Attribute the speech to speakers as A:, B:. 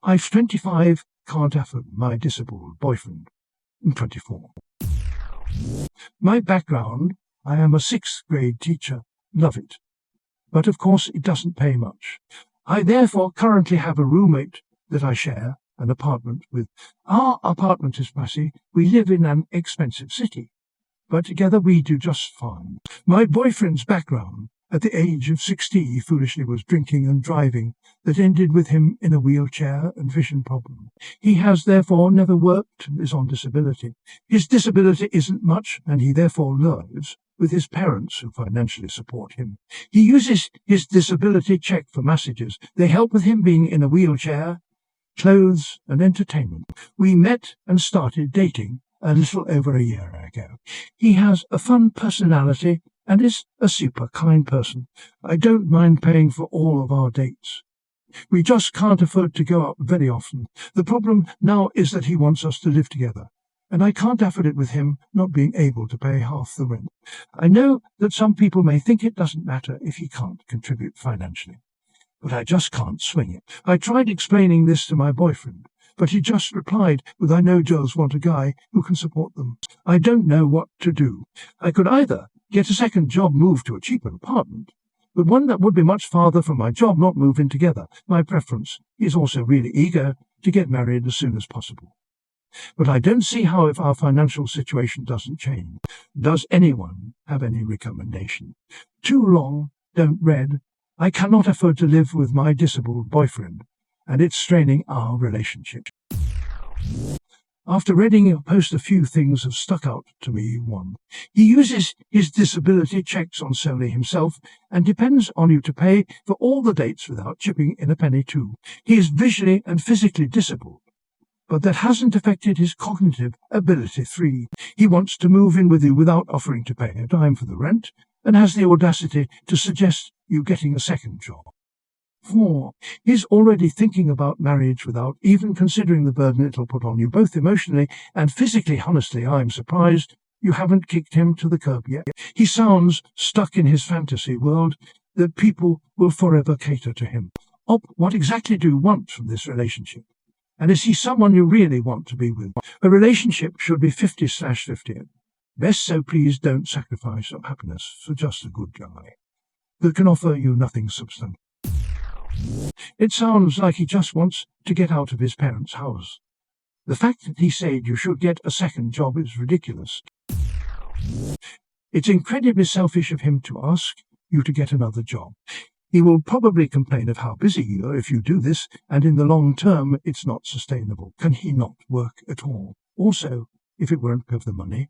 A: F25 can't afford my disabled boyfriend. M24. My background: I am a 6th grade teacher. Love it. But of course it doesn't pay much. I therefore currently have a roommate that I share an apartment with. Our apartment is pricey. We live in an expensive city, but together we do just fine. My boyfriend's background: at the age of 60, he foolishly was drinking and driving. That ended with him in a wheelchair and vision problem. He has therefore never worked and is on disability. His disability isn't much, and he therefore lives with his parents who financially support him. He uses his disability check for massages. They help with him being in a wheelchair, clothes and entertainment. We met and started dating a little over a year ago. He has a fun personality and is a super kind person. I don't mind paying for all of our dates. We just can't afford to go out very often. The problem now is that he wants us to live together, and I can't afford it with him not being able to pay half the rent. I know that some people may think it doesn't matter if he can't contribute financially, but I just can't swing it. I tried explaining this to my boyfriend, but he just replied with, "I know girls want a guy who can support them." I don't know what to do. I could either get a second job, move to a cheaper apartment, but one that would be much farther from my job, not move in together. My preference is also really eager to get married as soon as possible. But I don't see how if our financial situation doesn't change. Does anyone have any recommendation? Too long, don't read. I cannot afford to live with my disabled boyfriend, and it's straining our relationship. After reading your post, a few things have stuck out to me. 1. He uses his disability checks on solely himself and depends on you to pay for all the dates without chipping in a penny. 2. He is visually and physically disabled, but that hasn't affected his cognitive ability. 3. He wants to move in with you without offering to pay a dime for the rent, and has the audacity to suggest you getting a second job. 4. He's already thinking about marriage without even considering the burden it'll put on you, both emotionally and physically. Honestly, I'm surprised you haven't kicked him to the curb yet. He sounds stuck in his fantasy world that people will forever cater to him. What exactly do you want from this relationship? And is he someone you really want to be with? A relationship should be 50/50. Best, so please don't sacrifice your happiness for just a good guy that can offer you nothing substantial. It sounds like he just wants to get out of his parents' house. The fact that he said you should get a second job is ridiculous. It's incredibly selfish of him to ask you to get another job. He will probably complain of how busy you are if you do this, and in the long term it's not sustainable. Can he not work at all? Also, if it weren't of the money.